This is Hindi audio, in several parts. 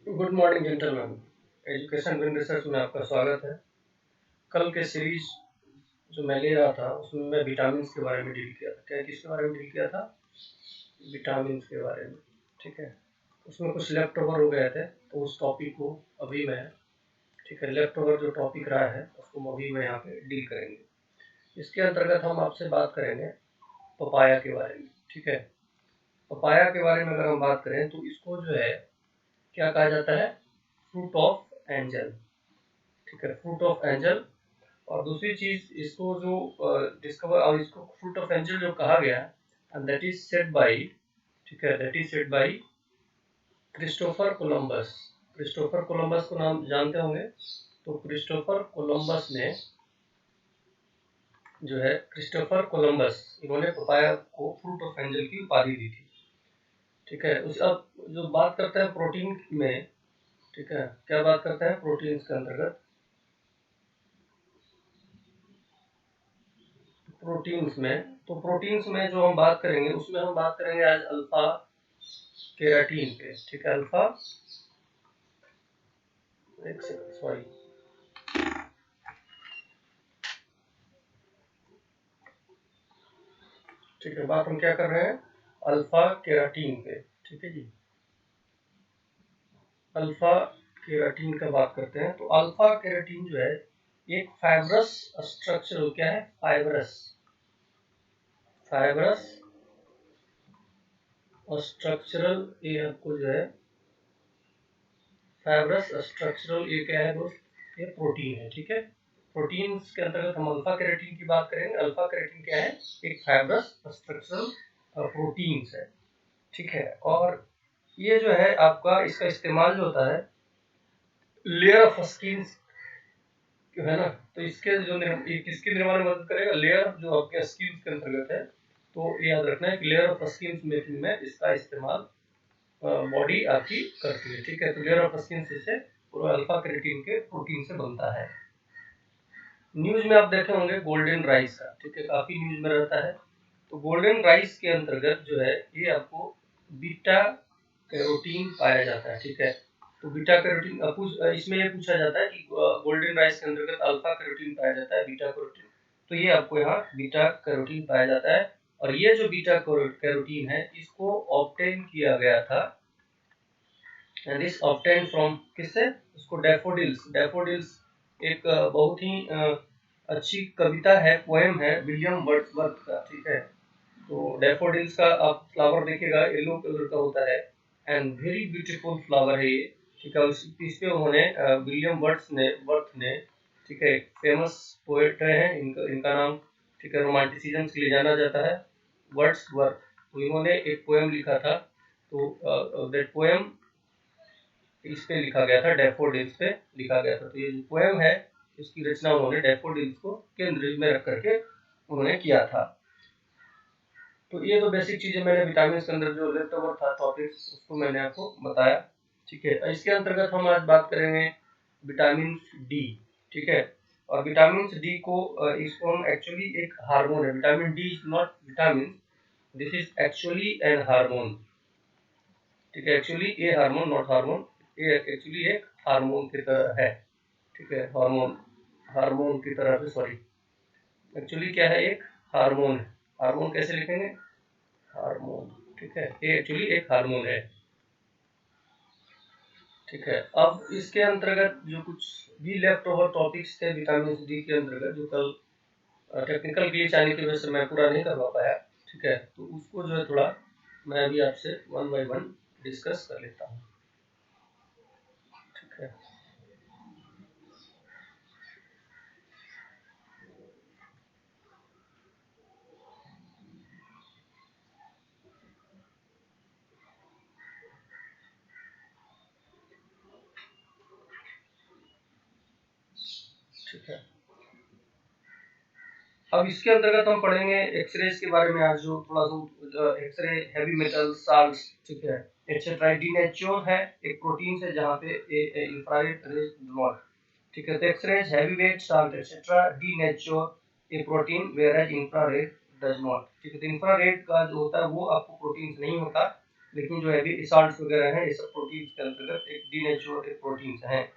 Good morning gentleman. Education win research में आपका स्वागत है। कल के सीरीज जो मैं ले रहा था उसमें मैं विटामिन के बारे में डील किया था। क्या किसके बारे में डील किया था? विटामिन के बारे में। ठीक है, उसमें कुछ लेफ्ट ओवर हो गए थे तो उस टॉपिक को अभी मैं, ठीक है, लेफ्ट ओवर जो टॉपिक रहा है उसको अभी मैं यहाँ पे डील करेंगे। इसके अंतर्गत हम आपसे बात करेंगे पपाया के बारे में। ठीक है, पपाया के बारे में अगर हम बात करें तो इसको जो है क्या कहा जाता है? Fruit of angel. ठीक है, फ्रूट ऑफ एंजल। और दूसरी चीज इसको जो डिस्कवर और इसको फ्रूट ऑफ एंजल जो कहा गया and that is said bye, ठीक है, that is said bye Christopher Columbus. Christopher Columbus को नाम जानते होंगे। तो क्रिस्टोफर कोलंबस ने जो है, क्रिस्टोफर कोलंबस इन्होंने पपाया को फ्रूट ऑफ एंजल की उपाधि दी थी। ठीक है, उस अब जो बात करते हैं प्रोटीन में, ठीक है, क्या बात करते हैं प्रोटीन के अंतर्गत? प्रोटीन्स में, तो प्रोटीन्स में जो हम बात करेंगे उसमें हम बात करेंगे आज अल्फा केराटीन पे। ठीक है, अल्फा, एक सेकंड सॉरी, ठीक है, बात हम क्या कर रहे हैं? अल्फा केराटीन पे। ठीक है जी, अल्फा केराटीन का बात करते हैं। तो अल्फा केराटीन जो है एक फाइब्रस स्ट्रक्चरल, क्या है? फाइब्रस, फाइब्रस स्ट्रक्चरल, ये आपको जो है फाइब्रस स्ट्रक्चरल, ये क्या है दोस्त? ये प्रोटीन है। ठीक है, प्रोटीन्स के अंतर्गत हम अल्फा केराटीन की बात करेंगे। अल्फा केराटीन क्या है? एक फाइब्रस स्ट्रक्चरल प्रोटीन्स है। ठीक है, और ये जो है आपका इसका इस्तेमाल जो होता है लेयर ऑफ स्किन, है ना, तो इसके जो ये किसके निर्माण में मदद करेगा? लेयर जो आपके स्किन के अंतर्गत है। तो ये याद रखना है कि लेयर ऑफ स्किन मेकिंग में इसका इस्तेमाल बॉडी आपकी करती है। ठीक है, तो लेयर ऑफ स्किन से पूरा अल्फा केराटीन के प्रोटीन से बनता है। न्यूज में आप देखे होंगे गोल्डन राइस का, ठीक है, काफी न्यूज में रहता है। तो गोल्डन राइस के अंतर्गत जो है ये आपको बीटा कैरोटीन पाया जाता है। ठीक है, तो बीटा कैरोटीन इसमें ये पूछा जाता है कि गोल्डन राइस के अंतर्गत अल्फा कैरोटीन पाया जाता है, बीटा कैरोटीन, तो ये आपको यहाँ बीटा कैरोटीन पाया जाता है। और ये जो बीटा कैरोटीन है इसको ऑब्टेन किया गया था, एंड दिस ऑब्टेन फ्रॉम, किससे? उसको डैफोडिल्स, डैफोडिल्स एक बहुत ही अच्छी कविता है, पोएम है विलियम वर्ड्सवर्थ का। ठीक है, तो डैफोडिल्स का आप फ्लावर देखिएगा येलो कलर का होता है एंड वेरी ब्यूटीफुल फ्लावर है ये। ठीक है, इस पे उन्होंने विलियम वर्थ ने, ठीक है, एक फेमस पोएट हैं, इनका इनका नाम, ठीक है, रोमांटिसिज्म के लिए जाना जाता है, वर्ड्सवर्थ। तो इन्होंने एक पोएम लिखा था, तो दैट पोएम इस पे लिखा गया था, डैफोडिल्स पे लिखा गया था। तो ये जो पोएम है इसकी रचना उन्होंने डैफोडिल्स को केंद्र में रख करके उन्होंने किया था। तो ये तो बेसिक चीजें मैंने विटामिन के अंदर जो लेफ्ट ओवर था टॉपिक्स उसको मैंने आपको बताया। ठीक है, इसके अंतर्गत हम आज बात करेंगे विटामिन डी। ठीक है, और विटामिन डी को इसको हम एक्चुअली एक हार्मोन है। Vitamin D is not vitamin, this is actually an hormone. ठीक है, एक्चुअली ये हार्मोन नॉट हार्मोन, ये एक्चुअली एक हार्मोन की तरह है। ठीक है, हार्मोन, हार्मोन की तरह से, सॉरी, एक्चुअली क्या है? एक हार्मोन है। हार्मोन कैसे लिखेंगे? हार्मोन। ठीक है, ये एक्चुअली एक हार्मोन है। ठीक है, अब इसके अंतर्गत जो कुछ भी लेफ्ट ओवर टॉपिक्स थे विटामिन डी के अंतर्गत, जो कल टेक्निकल ग्लिच आने की वजह से मैं पूरा नहीं करवा पाया, ठीक है, तो उसको जो है थोड़ा मैं अभी आपसे वन बाय वन डिस्कस कर लेता हूँ। ठीक है, ठीक है, अब इसके अंतर्गत हम पढ़ेंगे एक्सरेज के बारे में आज, जो थोड़ा सा एक्सरे, हैवी मेटल, साल्ट, ठीक है, एक्सेट्रा। डीनेचर है एक प्रोटीन है जहाँ पे इंफ्रारेड रेज नॉट, ठीक है, तो X rays, heavy weight, salt etcetera, denature a protein whereas infrared does not. ठीक है, तो इंफ्रारेड का जो होता है वो आपको प्रोटीन नहीं होता, लेकिन जो हैवी साल्ट्स वगैरह हैं ये सब प्रोटीन्स के अंतर्गत एक डीनेचुरेटेड प्रोटीन्स हैं।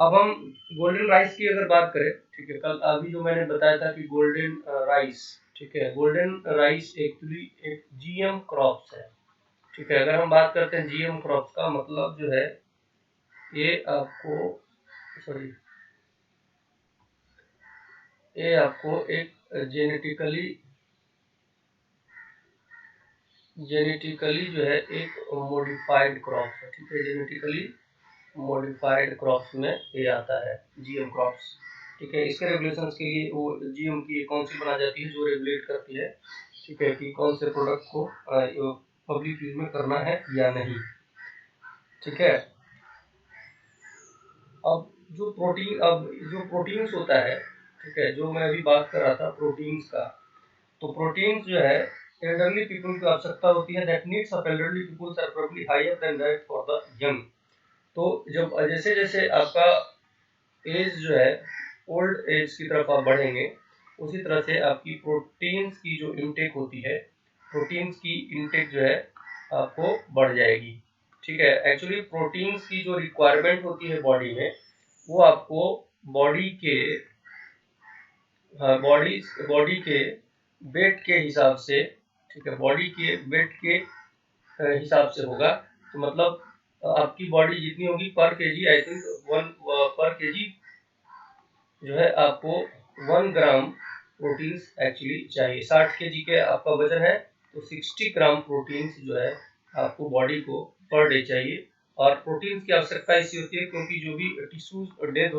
अब हम गोल्डन राइस की अगर बात करें, ठीक है, कल अभी जो मैंने बताया था कि गोल्डन राइस, ठीक है, गोल्डन राइस एक्चुअली एक जीएम क्रॉप्स है, ठीक है। अगर हम बात करते हैं जीएम क्रॉप्स का मतलब जो है ये आपको सॉरी ये आपको एक जेनेटिकली जो है एक मॉडिफाइड क्रॉप है, ठीक है, जेनेटिकली मॉडिफाइड क्रॉप्स में ये आता है जीएम क्रॉप्स, ठीक है। इसके रेगुलेशंस के लिए वो जीएम की काउंसिल बना जाती है जो रेगुलेट करती है, ठीक है, कि कौन से प्रोडक्ट को पब्लिक यूज में करना है या नहीं, ठीक है। अब जो प्रोटीन्स होता है, ठीक है, जो मैं अभी बात कर रहा था प्रोटीन्स का, तो प्रोटीन्स जो है एल्डरली पीपल की आवश्यकता होती है, that needs of elderly peoples are probably higher than that for the young. तो जब जैसे जैसे आपका एज जो है ओल्ड एज की तरफ आप बढ़ेंगे, उसी तरह से आपकी प्रोटीन्स की जो इनटेक होती है, प्रोटीन्स की इनटेक जो है आपको बढ़ जाएगी, ठीक है। एक्चुअली प्रोटीन्स की जो रिक्वायरमेंट होती है बॉडी में, वो आपको बॉडी के बॉडी के वेट के हिसाब से, ठीक है, बॉडी के वेट के हिसाब से होगा। तो मतलब आपकी बॉडी जितनी होगी पर केजी, आई थिंक पर केजी जो है आपको 1 ग्राम प्रोटीन्स एक्चुअली चाहिए। 60 केजी के आपका वजन है तो 60 ग्राम प्रोटीन्स जो है आपको बॉडी को पर डे चाहिए। और प्रोटीन्स की आवश्यकता इसलिए होती है क्योंकि जो भी टिश्यूज डेड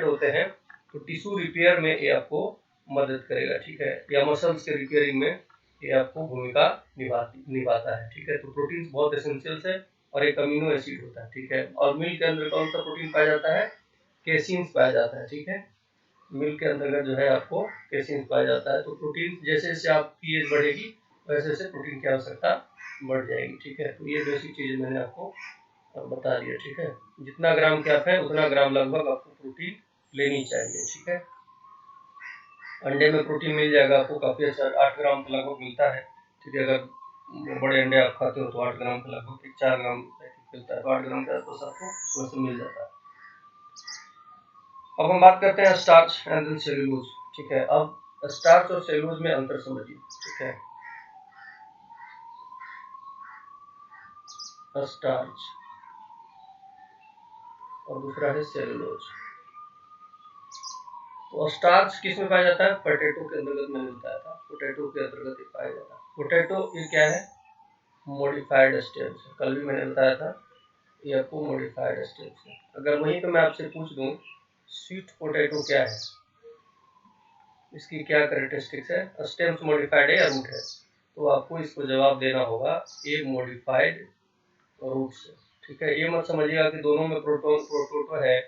होते हैं तो टिश्यू रिपेयर में ये आपको मदद करेगा, ठीक है, या मसल्स के रिपेयरिंग में ये आपको भूमिका निभाता है, ठीक है। तो प्रोटीन्स बहुत एसेंशियल्स है और एक अमीनो एसिड होता है, ठीक है। और मिल्क के अंदर कौन सा प्रोटीन पाया जाता है? केसिन्स पाया जाता है, ठीक है। मिल्क के अंतर्गत जो है आपको केसिन्स पाया जाता है। तो प्रोटीन जैसे जैसे आपकी एज बढ़ेगी वैसे वैसे प्रोटीन की आवश्यकता बढ़ जाएगी, ठीक है। तो ये बेसिक चीज़ मैंने आपको बता दिया, ठीक है। जितना ग्राम कैप है उतना ग्राम लगभग आपको प्रोटीन लेनी चाहिए, ठीक है। अंडे में प्रोटीन मिल जाएगा आपको काफ़ी अच्छा, 8 ग्राम का लगभग मिलता है, ठीक है। अगर बड़े अंडे आप खाते हो तो 8 ग्राम का लगभग 4 ग्राम मिलता है, तो 8 ग्राम के आसपास आपको उसमें से मिल जाता है। अब हम बात करते हैं स्टार्च एंड देन सेल्यूलोज, ठीक है। अब स्टार्च और सेल्यूलोज में अंतर समझिए, ठीक है। स्टार्च और दूसरा है सेल्यूलोज। तो स्टार्च किस में पाया जाता है? पोटैटो के अंतर्गत मैंने बताया था, पोटैटो के अंतर्गत पाया जाता है। पोटैटो ये क्या है? मॉडिफाइड स्टेम्स है, कल भी मैंने बताया था ये आपको मॉडिफाइड स्टेम्स है। अगर वहीं पे मैं आपसे पूछ दूं स्वीट पोटैटो क्या है, इसकी क्या कैरेक्टरिस्टिक्स है, स्टेम्स मॉडिफाइड है या रूट है, तो आपको इसको जवाब देना होगा ये मॉडिफाइड रूट्स है, ठीक है। ये मत समझिएगा कि दोनों में प्रोटोटो है,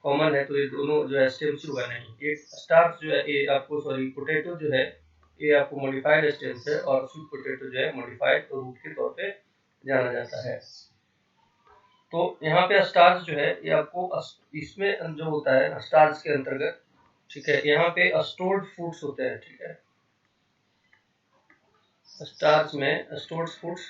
कॉमन है, तो ये दोनों जो है स्टेम्स ही होगा, नहीं। एक स्टार्च जो है ये आपको पोटैटो जो है ये आपको मॉडिफाइड स्टेम्स है, और स्वीट पोटैटो जो है मॉडिफाइड रूट के तौर पे जाना जाता है। तो यहाँ पे स्टार्च जो है ये आपको इसमें जो होता है स्टार्च के अंतर्गत, ठीक है, यहाँ पे स्टोर्ड फूड्स होते हैं, ठीक है। स्टार्च में stored foods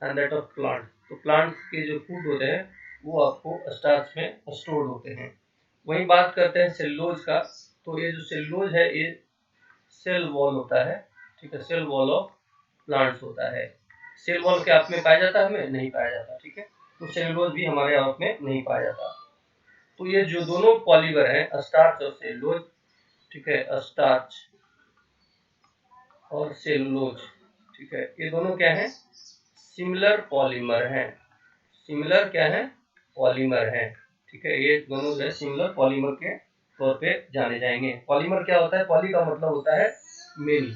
and that of plant, तो प्लांट के जो फूड होते हैं वो आपको स्टार्च में स्टोर्ड होते हैं। वहीं बात करते हैं सेलुलोज का, तो ये जो सेलुलोज है ये सेल वॉल होता है, ठीक है, सेल वॉल ऑफ प्लांट्स होता है। सेल वॉल के आप में पाया जाता है? हमें नहीं पाया जाता, ठीक है। तो सेलुलोज भी हमारे आप में नहीं पाया जाता। तो ये जो दोनों पॉलीमर हैं स्टार्च और सेलुलोज, ठीक है, स्टार्च और सेलुलोज, ठीक है, ये दोनों क्या हैं? सिमिलर पॉलीमर हैं। सिमिलर क्या है? पॉलीमर हैं, ठीक है। ये दोनों जो है सिमिलर पॉलीमर के तौर पे जाने जाएंगे। पॉलीमर क्या होता है? पॉली का मतलब होता है मेनी,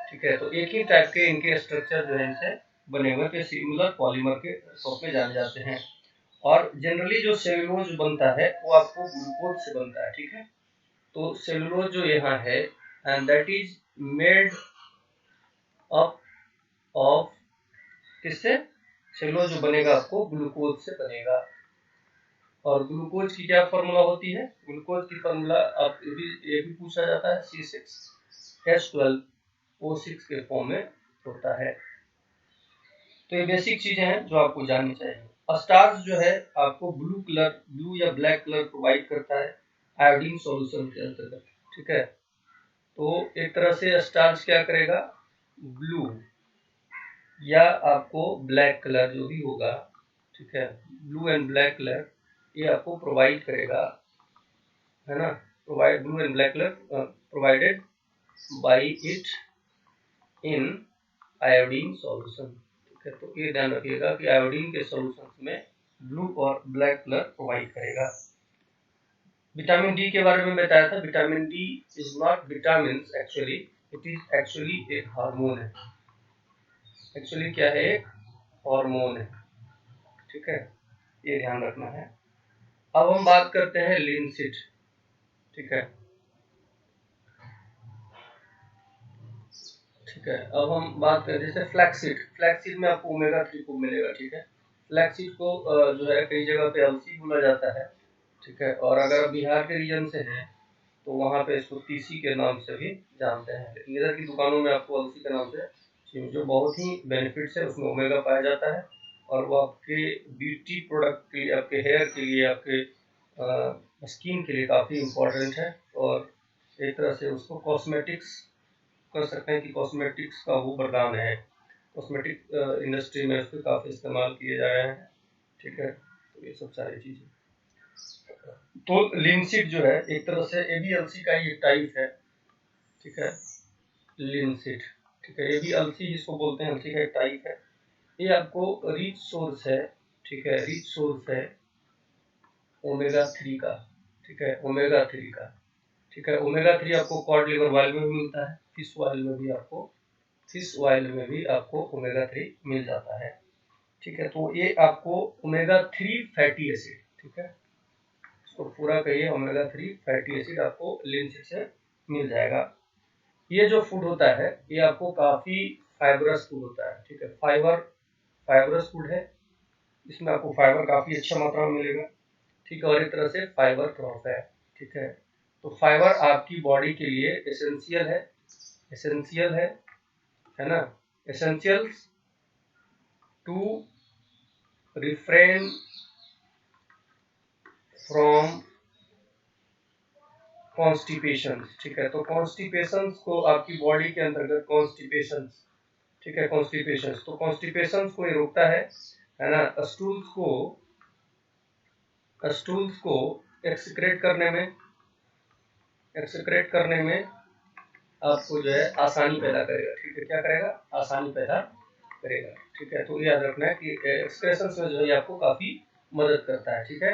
ठीक है। तो एक ही टाइप के इनके स्ट्रक्चर जो है इनसे बने हुए तो सिमिलर पॉलीमर के तौर पे जाने जाते हैं। और जनरली जो सेलुलोज बनता है वो आपको ग्लूकोज से बनता है, ठीक है। तो सेलुलोज जो यहाँ है and that is made up of किससे? सेलुलोज जो बनेगा आपको ग्लूकोज से बनेगा। और ग्लूकोज की क्या फॉर्मूला होती है? ग्लूकोज की फॉर्मूला आप ये भी पूछा जाता है, C6H12O6 के फॉर्म में होता है। तो ये बेसिक चीजें हैं जो आपको जाननी चाहिए। स्टार्च जो है आपको ब्लू या ब्लैक कलर प्रोवाइड करता है आयोडीन सॉल्यूशन के अंतर्गत, ठीक है। तो एक तरह से स्टार्च क्या करेगा, ब्लू या आपको ब्लैक कलर जो भी होगा, ठीक है, ब्लू एंड ब्लैक कलर ये आपको प्रोवाइड करेगा, है ना। Provide blue and black colour provided by it in iodine solution, ठीक है। तो ये ध्यान रखिएगा कि आयोडीन के सॉल्यूशन में ब्लू और ब्लैक कलर प्रोवाइड करेगा। विटामिन डी के बारे में बताया था। Vitamin D is not vitamin actually, it is actually एक हार्मोन है। एक्चुअली क्या है, एक हार्मोन है, ठीक है, ये ध्यान रखना है। अब हम बात करते हैं लिनसीड, ठीक है, ठीक है। अब हम बात करें जैसे फ्लैक्सीड में आपको ओमेगा 3 खूब मिलेगा, ठीक है। फ्लैक्सीड को जो है कई जगह पे अलसी बोला जाता है, ठीक है। और अगर बिहार के रीजन से हैं तो वहाँ पे इसको तीसी के नाम से भी जानते हैं, लेकिन इधर की दुकानों में आपको अलसी के नाम से, जो बहुत ही बेनिफिट्स है, उसमें ओमेगा पाया जाता है और वो आपके ब्यूटी प्रोडक्ट के लिए, आपके हेयर के लिए, आपके स्किन के लिए काफ़ी इम्पोर्टेंट है। और एक तरह से उसको कॉस्मेटिक्स कर सकते हैं कि कॉस्मेटिक्स का वो वरदान है। कॉस्मेटिक इंडस्ट्री में उसको काफ़ी इस्तेमाल किए जा रहे हैं, ठीक है। तो ये सब सारी चीज़ें, तो लिनसीड जो है एक तरह से एबीएलसी का ही टाइप है, ठीक है, लिनसीड, ठीक है। ये भी अलसी जिसको बोलते हैं, अलसी का एक टाइप है। ये आपको रिच सोर्स है, ठीक है, रिच सोर्स है ओमेगा 3 का, ठीक है, ओमेगा 3 का, ठीक है। ओमेगा 3 आपको कॉड लिवर ऑयल में भी मिलता है, फिश ऑयल में भी आपको, फिश ऑयल में भी आपको ओमेगा 3 मिल जाता है, ठीक है। तो ये आपको ओमेगा 3 फैटी एसिड, ठीक है, इसको पूरा कहिए, ओमेगा 3 फैटी एसिड आपको लिनसीड से मिल जाएगा। ये जो फूड होता है ये आपको काफ़ी फाइबरस फूड होता है, ठीक है, फाइबरस फूड है, इसमें आपको फाइबर काफ़ी अच्छा मात्रा में मिलेगा, ठीक है। और एक तरह से फाइबर क्रॉप है, ठीक है। तो फाइबर आपकी बॉडी के लिए एसेंशियल है, एसेंशियल है ना, essential to refrain from constipation, ठीक है। तो कॉन्स्टिपेशन को आपकी बॉडी के अंतर्गत कॉन्स्टिपेशन, ठीक है, कॉन्स्टिपेशन, तो कॉन्स्टिपेशन को ये रोकता है ना। स्टूल्स को एक्सक्रेट करने में आपको जो है आसानी पैदा करेगा, ठीक है। क्या करेगा, आसानी पैदा करेगा, ठीक है। तो याद रखना है कि एक्सक्रेशन में जो है आपको काफी मदद करता है, ठीक है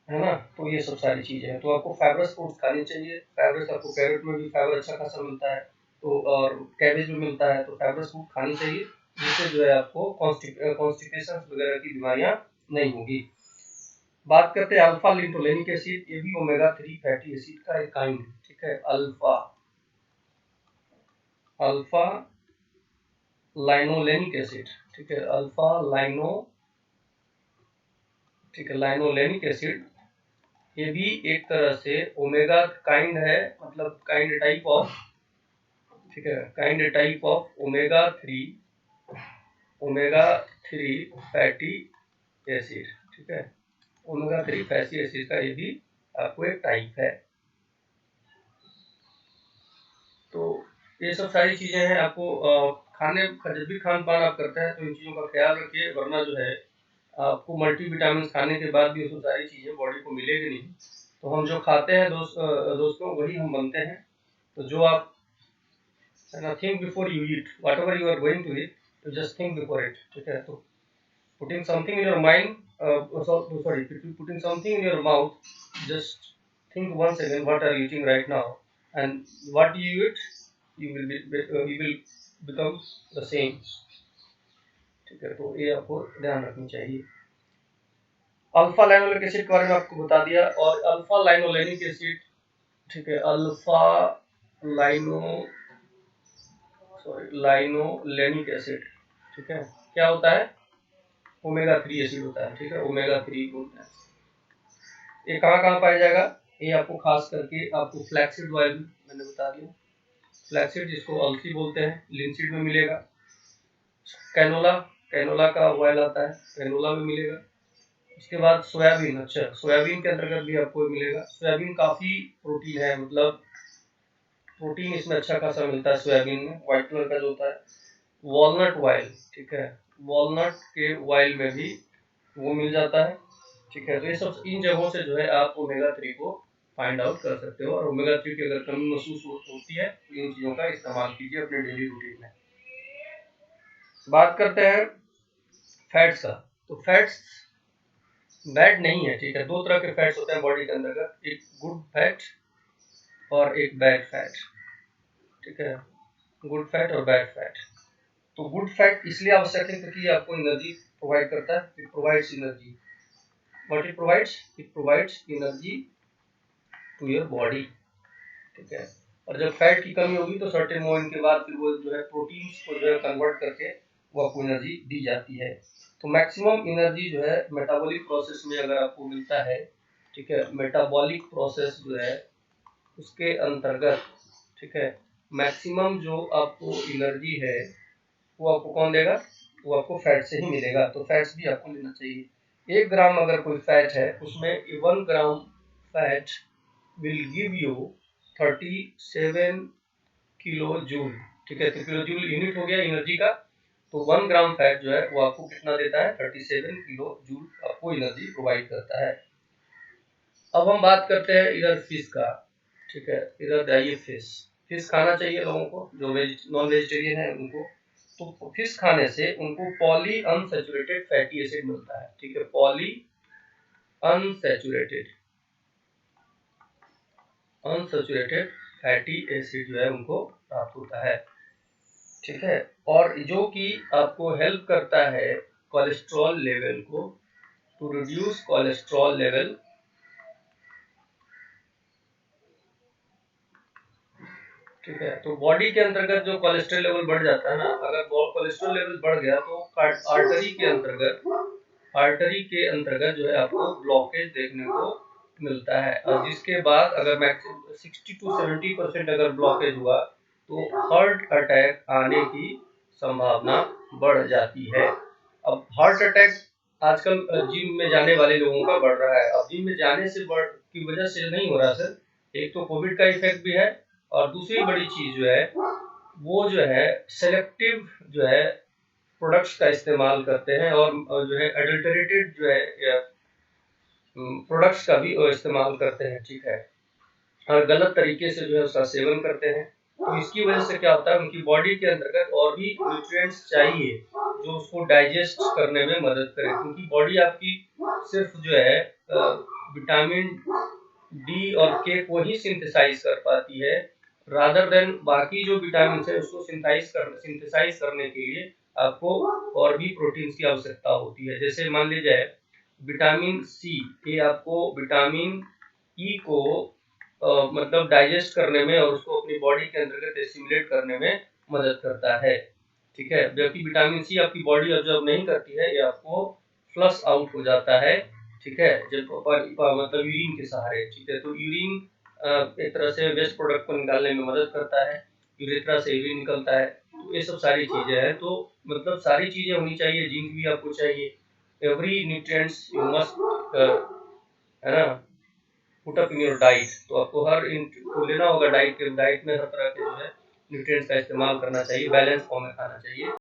ना। तो ये सब सारी चीजें हैं। तो आपको फाइबरस फूड्स खानी चाहिए। फाइबरस आपको कैरेट में भी फाइबर अच्छा खासा मिलता है, तो और कैबेज में मिलता है, तो फाइबरस फूड खानी चाहिए, जिससे जो है आपको कॉन्स्टिपेशन वगैरह की बीमारियां नहीं होगी। बात करते हैं अल्फा लिनोलेनिक एसिड, ये भी ओमेगा 3 फैटी एसिड का एक काइंड है, ठीक है। अल्फा लाइनोलेनिक एसिड, ठीक है, अल्फा लाइनो, ठीक है, लाइनोलेनिक एसिड, ये भी एक तरह से ओमेगा काइंड है, मतलब काइंड टाइप ऑफ, ठीक है, kind type of omega 3 fatty acid, ठीक है। ओमेगा 3 फैटी एसिड का ये भी आपको एक टाइप है। तो ये सब सारी चीजें हैं। आपको खाने, जब भी खान पान आप करते हैं तो इन चीज़ों का ख्याल रखिए, वरना जो है आपको मल्टीविटामिन खाने के बाद भी ये सब सारी चीज़ें बॉडी को मिलेगी नहीं। तो हम जो खाते हैं दोस्तों वही हम बनते हैं। तो जो आप, है ना, think before you eat, whatever you are going to eat, तो जस्ट थिंक बिफोर इट, ठीक है। तो putting something in your mind, sorry, putting something in your mouth, just think once again what are you eating right now, and what you eat, you will become the same, ठीक है। तो ये आपको ध्यान रखनी चाहिए। अल्फा लाइनोलेनिक एसिड के बारे में आपको बता दिया। और अल्फा लाइनोलेनिक एसिड, ठीक है, अल्फा लाइनो लाइनोलेनिक एसिड, ठीक है, क्या होता है, ओमेगा 3 एसिड होता है, ठीक है, ओमेगा 3 बोलते हैं। ये कहाँ कहाँ पाया जाएगा, ये आपको खास करके आपको फ्लैक्सीड ऑयल मैंने बता दिया, फ्लैक्सीड जिसको अलसी बोलते हैं, लिनसीड में मिलेगा, कैनोला, कैनोला का ऑयल आता है, कैनोला में मिलेगा। उसके बाद सोयाबीन, अच्छा सोयाबीन के अंतर्गत भी आपको मिलेगा। सोयाबीन काफ़ी प्रोटीन है, मतलब प्रोटीन इसमें अच्छा खासा मिलता है सोयाबीन में, व्हाइट कलर का जो होता है। वॉलनट ऑयल, ठीक है, वॉलनट के ऑयल में भी वो मिल जाता है, ठीक है। तो ये सब इन जगहों से जो है आप ओमेगा 3 को फाइंड आउट कर सकते हो, और ओमेगा 3 की अगर कमी महसूस होती है तो इन चीज़ों का इस्तेमाल कीजिए अपने डेली रूटीन में। बात करते हैं फैट्स का। तो फैट्स बैड नहीं है, ठीक है। दो तरह के फैट्स होते हैं बॉडी के अंतर्गत, एक गुड फैट और एक बैड फैट, ठीक है, गुड फैट और बैड फैट। तो गुड फैट इसलिए आवश्यक है क्योंकि ये आपको एनर्जी प्रोवाइड करता है, it provides energy. What it provides? It provides energy to your body, ठीक है। और जब फैट की कमी होगी तो सर्टेन मोमेंट के बाद फिर वो जो है प्रोटीन्स को जो है कन्वर्ट करके वो आपको एनर्जी दी जाती है। तो मैक्सिमम एनर्जी जो है मेटाबॉलिक प्रोसेस में अगर आपको मिलता है, ठीक है, मेटाबॉलिक प्रोसेस जो है उसके अंतर्गत, ठीक है, मैक्सिमम जो आपको एनर्जी है वो आपको कौन देगा? वो आपको फैट से ही मिलेगा। तो फैट्स भी आपको लेना चाहिए। 1 ग्राम अगर कोई फैट है उसमें 1 ग्राम fat will give you 37 kilo joule, ठीक है। तो किलो जूल यूनिट हो गया एनर्जी का। तो 1 ग्राम फैट जो है वो आपको कितना देता है? 37 किलो जूल आपको एनर्जी प्रोवाइड करता है। अब हम बात करते हैं इधर फिश का, ठीक है। इधर जाइए, फिश खाना चाहिए लोगों को, जो नॉन वेजिटेरियन है उनको। तो फिश खाने से उनको पॉली अनसैचुरेटेड फैटी एसिड मिलता है, ठीक है, poly unsaturated unsaturated fatty acid जो है उनको प्राप्त होता है, ठीक है। और जो कि आपको हेल्प करता है कोलेस्ट्रॉल लेवल को, टू रिड्यूस कोलेस्ट्रॉल लेवल, ठीक है। तो बॉडी के अंतर्गत जो कोलेस्ट्रॉल लेवल बढ़ जाता है ना, अगर कोलेस्ट्रॉल लेवल बढ़ गया तो आर्टरी के अंतर्गत जो है आपको ब्लॉकेज देखने को मिलता है। और जिसके बाद अगर मैक्सिमम 60 to 70% अगर ब्लॉकेज हुआ तो हार्ट अटैक आने की संभावना बढ़ जाती है। अब हार्ट अटैक आजकल जिम में जाने वाले लोगों का बढ़ रहा है। अब जिम में जाने से की वजह से नहीं हो रहा सर, एक तो कोविड का इफेक्ट भी है, और दूसरी बड़ी चीज जो है वो जो है सेलेक्टिव जो है प्रोडक्ट्स का इस्तेमाल करते हैं, और जो है एडल्टरेटेड जो है प्रोडक्ट्स का भी इस्तेमाल करते हैं, ठीक है, और गलत तरीके से जो है उसका सेवन करते हैं। तो इसकी वजह से क्या होता है, उनकी बॉडी के अंतर्गत और भी न्यूट्रिएंट्स चाहिए जो उसको डाइजेस्ट करने में मदद करे, क्योंकि बॉडी आपकी सिर्फ जो है विटामिन डी और के को ही सिंथेसाइज कर पाती है, रादर देन बाकी जो विटामिन है उसको सिंथेसाइज करने के लिए आपको और भी प्रोटीन्स की आवश्यकता होती है। जैसे मान लीजिए विटामिन सी, ये आपको विटामिन ई को मतलब डाइजेस्ट करने में और उसको अपनी बॉडी के अंतर्गत एसिमिलेट करने में मदद करता है, ठीक है। जबकि विटामिन सी आपकी बॉडी ऑब्जर्व नहीं करती है, ये आपको फ्लश आउट हो जाता है, ठीक है, जब मतलब यूरिन के सहारे, ठीक है। तो यूरिन एक तरह से वेस्ट प्रोडक्ट को निकालने में मदद करता है, यूरेथ्रा से यूरिन निकलता है। तो ये सब सारी चीजें हैं, तो मतलब सारी चीजें होनी चाहिए, जिंक भी आपको चाहिए, एवरी न्यूट्रिएंट्स यू मस्ट, है ना, put up in your diet. तो आपको हर को लेना होगा डाइट में हर तरह के जो है न्यूट्रिएंट्स का इस्तेमाल करना चाहिए, बैलेंस फॉर्म में खाना चाहिए।